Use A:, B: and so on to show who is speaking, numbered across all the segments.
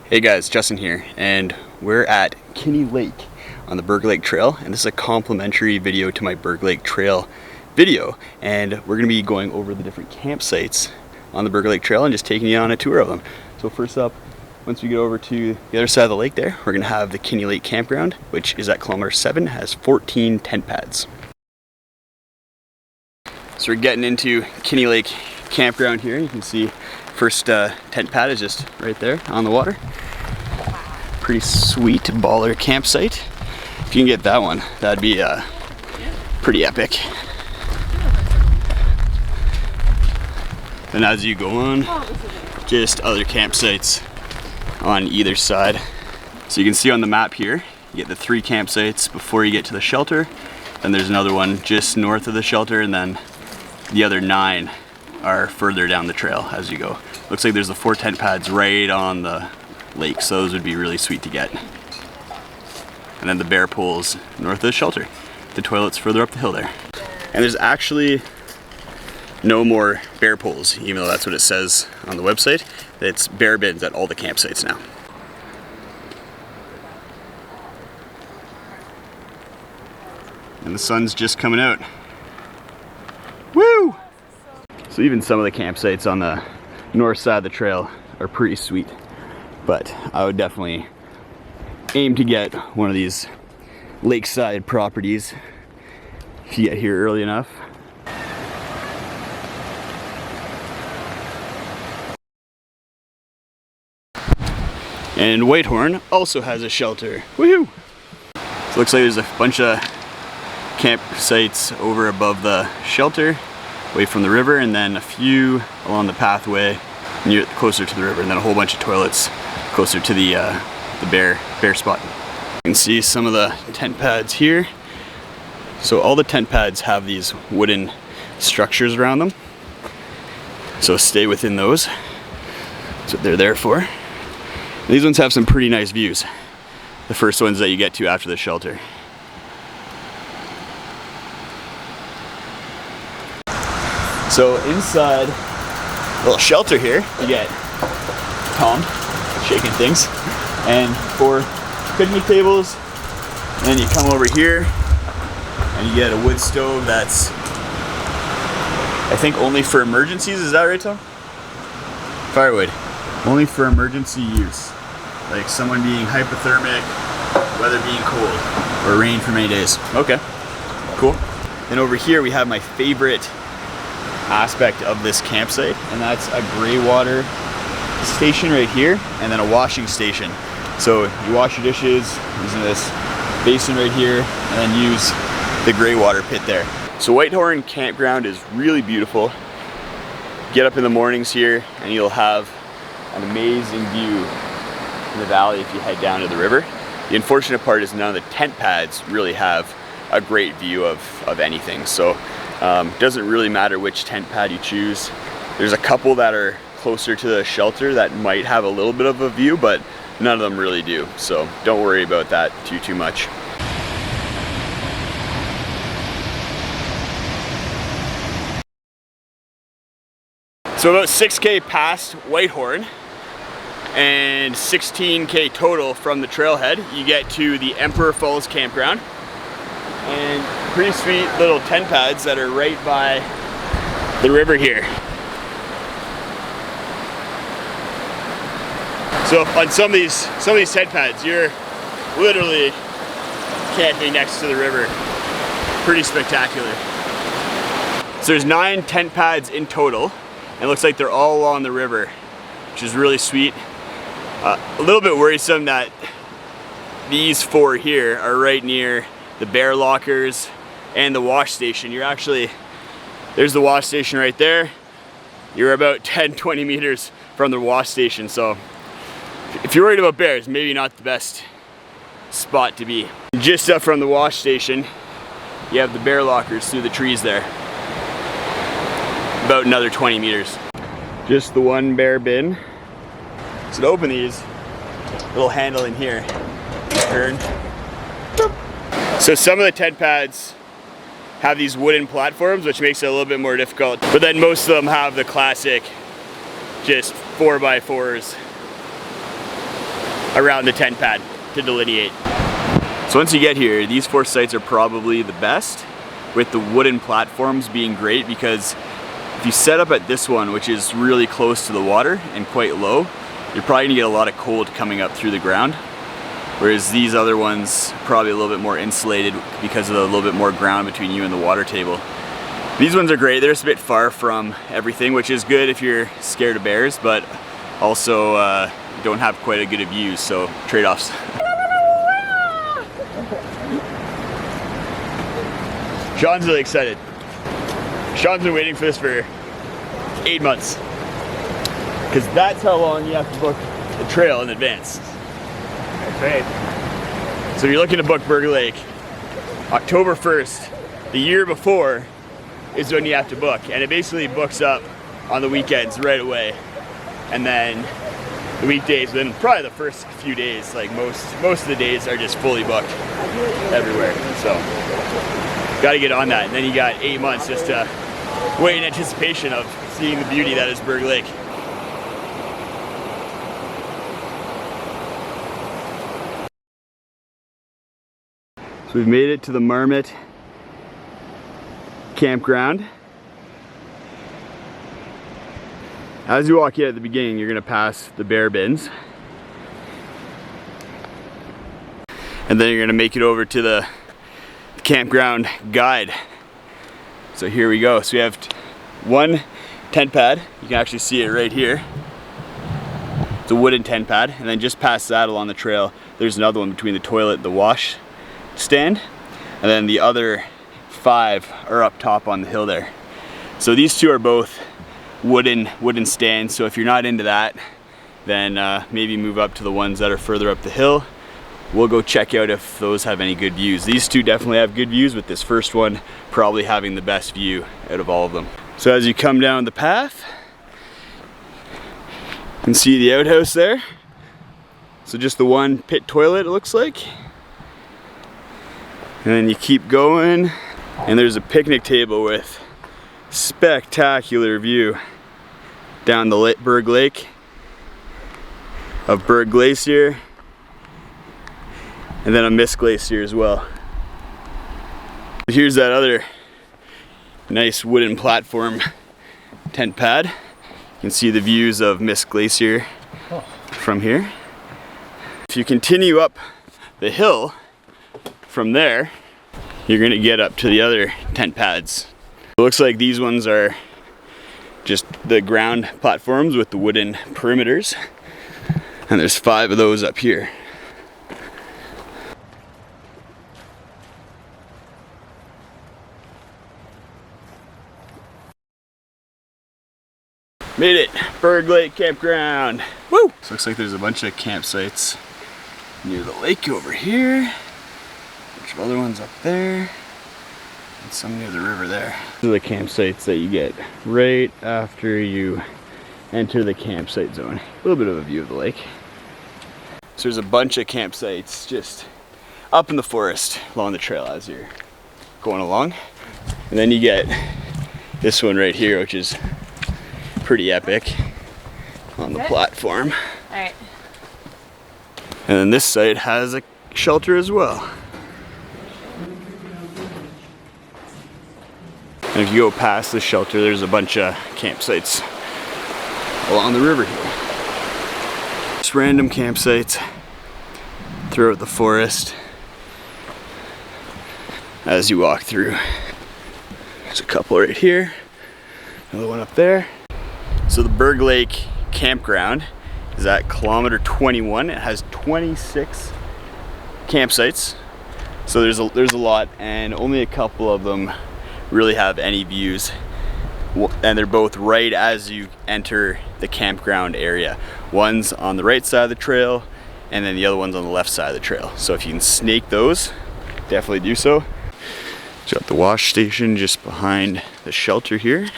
A: Hey guys, Justin here, and we're at Kinney Lake on the Berg Lake Trail, and this is a complimentary video to my Berg Lake Trail video, and we're going to be going over the different campsites on the Berg Lake Trail and just taking you on a tour of them. So first up, once we get over to the other side of the lake there, we're going to have the Kinney Lake Campground, which is at kilometer 7, has 14 tent pads. So we're getting into Kinney Lake Campground here. You can see first tent pad is just right there on the water. Pretty sweet baller campsite. If you can get that one, that'd be pretty epic. Then as you go on, just other campsites on either side. So you can see on the map here, you get the 3 campsites before you get to the shelter. Then there's another one just north of the shelter, and then the other 9 are further down the trail as you go. Looks like there's the 4 tent pads right on the lake, so those would be really sweet to get. And then the bear pools north of the shelter. The toilet's further up the hill there. And there's actually no more bear pools, even though that's what it says on the website. It's bear bins at all the campsites now. And the sun's just coming out. Woo! So even some of the campsites on the north side of the trail are pretty sweet, but I would definitely aim to get one of these lakeside properties if you get here early enough. And Whitehorn also has a shelter. Woohoo! So it looks like there's a bunch of campsites over above the shelter, away from the river, and then a few along the pathway closer to the river, and then a whole bunch of toilets closer to the bear spot. You can see some of the tent pads here. So all the tent pads have these wooden structures around them, so stay within those. That's what they're there for. And these ones have some pretty nice views, the first ones that you get to after the shelter. So inside a little shelter here, you get Tom shaking things, and 4 picnic tables. And then you come over here and you get a wood stove that's, I think, only for emergencies. Is that right, Tom? Firewood. Only for emergency use. Like someone being hypothermic, weather being cold, or rain for many days. Okay, cool. And over here we have my favorite aspect of this campsite, and that's a gray water station right here, and then a washing station. So you wash your dishes using this basin right here, and then use the gray water pit there. So Whitehorn Campground is really beautiful. Get up in the mornings here and you'll have an amazing view in the valley if you head down to the river. The unfortunate part is none of the tent pads really have a great view of anything. So doesn't really matter which tent pad you choose. There's a couple that are closer to the shelter that might have a little bit of a view, but none of them really do. So don't worry about that too much. So about 6K past Whitehorn and 16K total from the trailhead, you get to the Emperor Falls Campground. And pretty sweet little tent pads that are right by the river here. So on some of these tent pads, you're literally camping next to the river. Pretty spectacular. So there's 9 tent pads in total, and it looks like they're all along the river, which is really sweet. A little bit worrisome that these 4 here are right near the bear lockers and the wash station. There's the wash station right there. You're about 10-20 meters from the wash station, so if you're worried about bears, maybe not the best spot to be. Just up from the wash station, you have the bear lockers through the trees there. About another 20 meters. Just the one bear bin. So to open these, little handle in here, turn. So some of the tent pads have these wooden platforms, which makes it a little bit more difficult. But then most of them have the classic, just 4x4s around the tent pad to delineate. So once you get here, these 4 sites are probably the best, with the wooden platforms being great, because if you set up at this one, which is really close to the water and quite low, you're probably gonna get a lot of cold coming up through the ground. Whereas these other ones, probably a little bit more insulated because of the little bit more ground between you and the water table. These ones are great. They're just a bit far from everything, which is good if you're scared of bears, but also don't have quite a good of views, so trade-offs. Sean's really excited. Sean's been waiting for this for 8 months. Because that's how long you have to book the trail in advance.
B: That's right.
A: So you're looking to book Berg Lake. October 1st, the year before, is when you have to book. And it basically books up on the weekends right away. And then the weekdays, then probably the first few days, like most of the days are just fully booked everywhere. So gotta get on that. And then you got 8 months just to wait in anticipation of seeing the beauty that is Berg Lake. So we've made it to the Marmot campground. As you walk in at the beginning, you're gonna pass the bear bins. And then you're gonna make it over to the campground guide. So here we go. So we have one tent pad. You can actually see it right here. It's a wooden tent pad. And then just past that along the trail, there's another one between the toilet and the wash stand. And then the other 5 are up top on the hill there. So these 2 are both wooden stands. So if you're not into that, then maybe move up to the ones that are further up the hill. We'll go check out if those have any good views. These 2 definitely have good views, with this first one probably having the best view out of all of them. So as you come down the path, you can see the outhouse there. So just the one pit toilet, it looks like. And then you keep going, and there's a picnic table with spectacular view down the Berg Lake of Berg Glacier, and then a mist glacier as well. Here's that other nice wooden platform tent pad. You can see the views of Mist Glacier from here. If you continue up the hill from there, you're gonna get up to the other tent pads. It looks like these ones are just the ground platforms with the wooden perimeters, and there's 5 of those up here. Made it! Berg Lake Campground! Woo! So looks like there's a bunch of campsites near the lake over here. A bunch of other ones up there. And some near the river there. These are the campsites that you get right after you enter the campsite zone. A little bit of a view of the lake. So there's a bunch of campsites just up in the forest along the trail as you're going along. And then you get this one right here, which is pretty epic on the platform.
C: All right.
A: And then this site has a shelter as well. And if you go past the shelter, there's a bunch of campsites along the river here. Just random campsites throughout the forest as you walk through. There's a couple right here, another one up there. So the Berg Lake Campground is at kilometer 21. It has 26 campsites. So there's a lot, and only a couple of them really have any views. And they're both right as you enter the campground area. One's on the right side of the trail, and then the other one's on the left side of the trail. So if you can snake those, definitely do so. Got the wash station just behind the shelter here.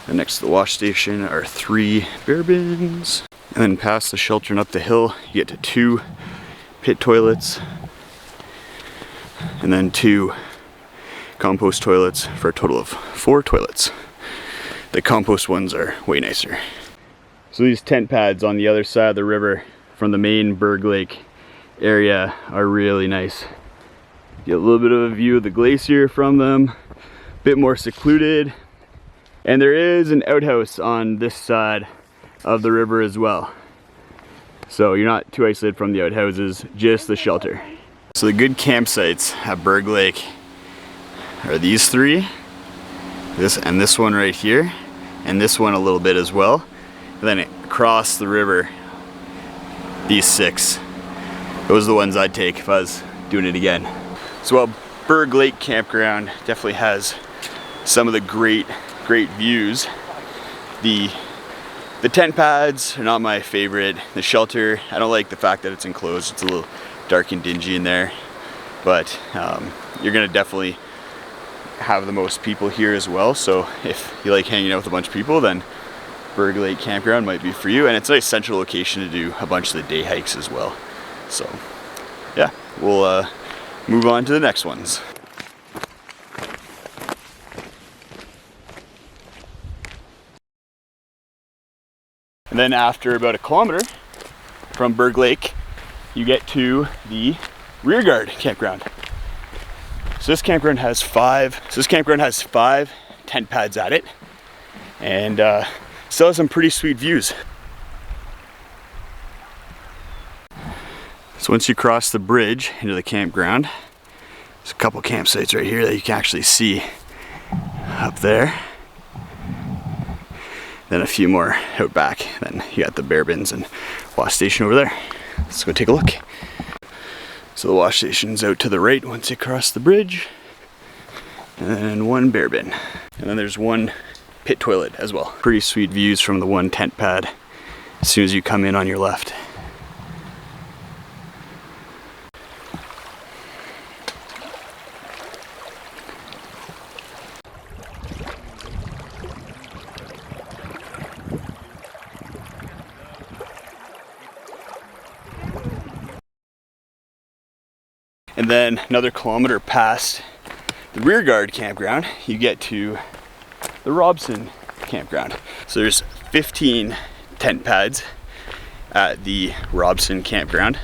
A: And next to the wash station are 3 bear bins. And then past the shelter and up the hill, you get to 2 pit toilets. And then 2 compost toilets for a total of 4 toilets. The compost ones are way nicer. So these tent pads on the other side of the river from the main Berg Lake area are really nice. Get a little bit of a view of the glacier from them, a bit more secluded. And there is an outhouse on this side of the river as well. So you're not too isolated from the outhouses, just the shelter. So the good campsites at Berg Lake are these three, this one right here, and this one a little bit as well. And then across the river, these 6. Those are the ones I'd take if I was doing it again. So while Berg Lake Campground definitely has some of the great views, the tent pads are not my favorite. The shelter, I don't like the fact that it's enclosed. It's a little dark and dingy in there, but you're gonna definitely have the most people here as well. So if you like hanging out with a bunch of people, then Berg Lake Campground might be for you. And it's a nice central location to do a bunch of the day hikes as well. So yeah, we'll move on to the next ones. And then after about 1 kilometer from Berg Lake, you get to the Rearguard campground. So this campground has 5 tent pads at it, and still has some pretty sweet views. So once you cross the bridge into the campground, there's a couple campsites right here that you can actually see up there. Then a few more out back. Then you got the bear bins and wash station over there. Let's go take a look. So the wash station's out to the right once you cross the bridge. And then 1 bear bin. And then there's 1 pit toilet as well. Pretty sweet views from the 1 tent pad as soon as you come in on your left. And then another kilometer past the Rearguard campground, you get to the Robson campground. So there's 15 tent pads at the Robson campground.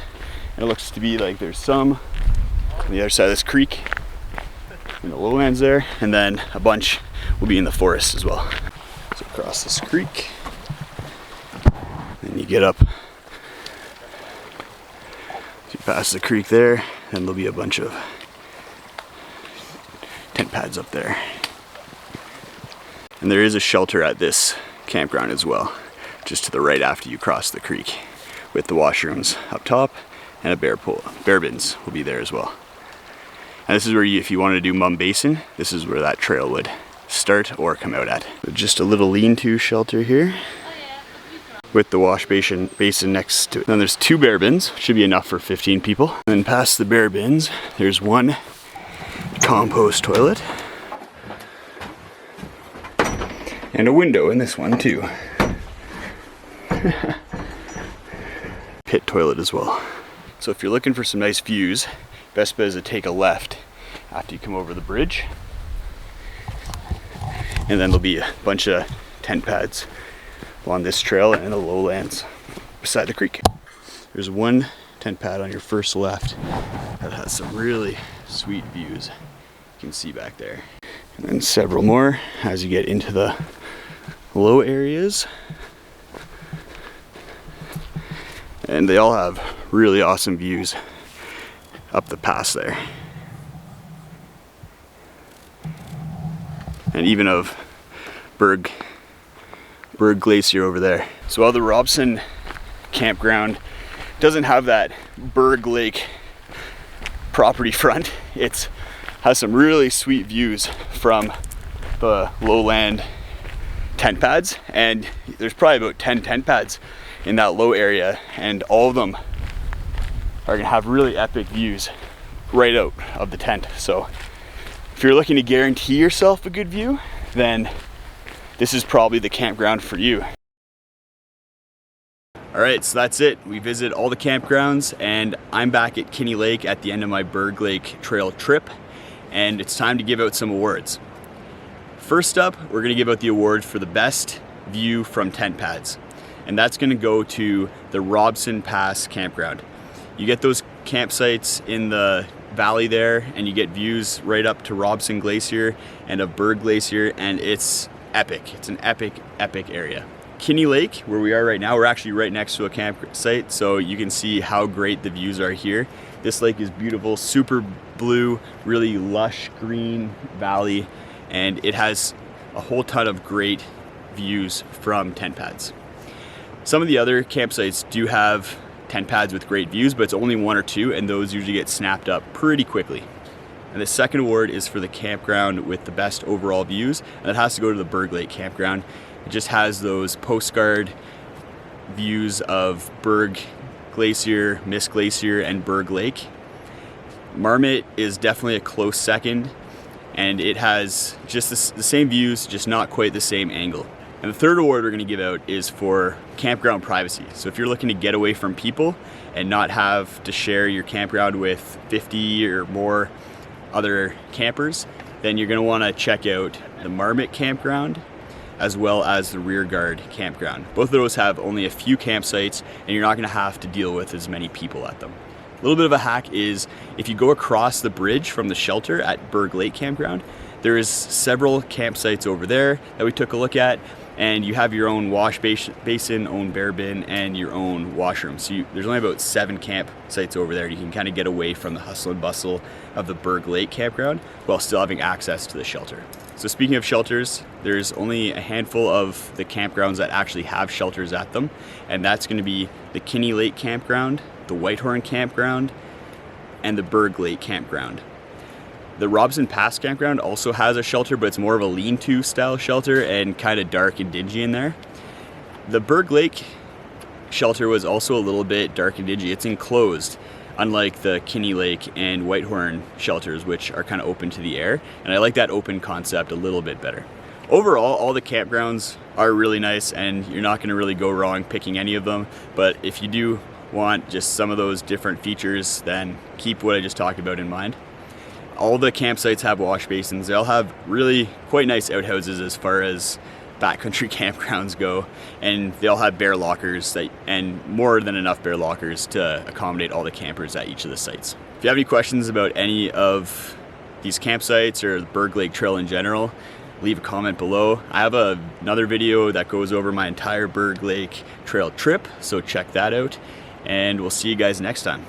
A: And it looks to be like there's some on the other side of this creek in the lowlands there, and then a bunch will be in the forest as well. So across this creek, then you get up, you pass the creek there, and there'll be a bunch of tent pads up there. And there is a shelter at this campground as well, just to the right after you cross the creek, with the washrooms up top and a bear pool. Bear bins will be there as well. And this is where if you wanted to do Mum Basin, this is where that trail would start or come out at. So just a little lean-to shelter here with the wash basin next to it. Then there's 2 bear bins, should be enough for 15 people. And then past the bear bins, there's 1 compost toilet. And a window in this one too. Pit toilet as well. So if you're looking for some nice views, best bet is to take a left after you come over the bridge. And then there'll be a bunch of tent pads on this trail and in the lowlands beside the creek. There's 1 tent pad on your first left that has some really sweet views you can see back there. And then several more as you get into the low areas. And they all have really awesome views up the pass there. And even of Berg Glacier over there. So while the Robson campground doesn't have that Berg Lake property front, it has some really sweet views from the lowland tent pads, and there's probably about 10 tent pads in that low area, and all of them are gonna have really epic views right out of the tent. So if you're looking to guarantee yourself a good view, then this is probably the campground for you. All right, so that's it. We visited all the campgrounds, and I'm back at Kinney Lake at the end of my Berg Lake Trail trip, and it's time to give out some awards. First up, we're gonna give out the award for the best view from tent pads. and that's going to go to the Robson Pass campground. You get those campsites in the valley there, and you get views right up to Robson Glacier and of Berg Glacier, and it's epic. It's an epic area. Kinney Lake, where we are right now, we're actually right next to a campsite, so you can see how great the views are here. This lake is beautiful, super blue, really lush green valley, and it has a whole ton of great views from tent pads. Some of the other campsites do have tent pads with great views, but it's only one or two, and those usually get snapped up pretty quickly. And the second award is for the campground with the best overall views, and that has to go to the Berg Lake campground. It just has those postcard views of Berg Glacier, Mist Glacier, and Berg Lake. Marmot is definitely a close second, and it has just the same views, just not quite the same angle. And the third award we're going to give out is for campground privacy. So if you're looking to get away from people and not have to share your campground with 50 or more other campers, then you're going to want to check out the Marmot campground as well as the Rearguard campground. Both of those have only a few campsites, and you're not going to have to deal with as many people at them. A little bit of a hack is if you go across the bridge from the shelter at Berg Lake campground, there is several campsites over there that we took a look at, and you have your own wash basin, own bear bin, and your own washroom. So there's only about 7 campsites over there. You can kind of get away from the hustle and bustle of the Berg Lake campground while still having access to the shelter. So speaking of shelters, there's only a handful of the campgrounds that actually have shelters at them, and that's going to be the Kinney Lake campground, the Whitehorn campground, and the Berg Lake campground. The Robson Pass campground also has a shelter, but it's more of a lean-to style shelter and kind of dark and dingy in there. The Berg Lake shelter was also a little bit dark and dingy. It's enclosed, unlike the Kinney Lake and Whitehorn shelters, which are kind of open to the air. And I like that open concept a little bit better. Overall, all the campgrounds are really nice, and you're not going to really go wrong picking any of them. But if you do want just some of those different features, then keep what I just talked about in mind. All the campsites have wash basins. They all have really quite nice outhouses as far as backcountry campgrounds go, and they all have bear lockers and more than enough bear lockers to accommodate all the campers at each of the sites. If you have any questions about any of these campsites or the Berg Lake Trail in general, leave a comment below. I have another video that goes over my entire Berg Lake Trail trip, so check that out, and we'll see you guys next time.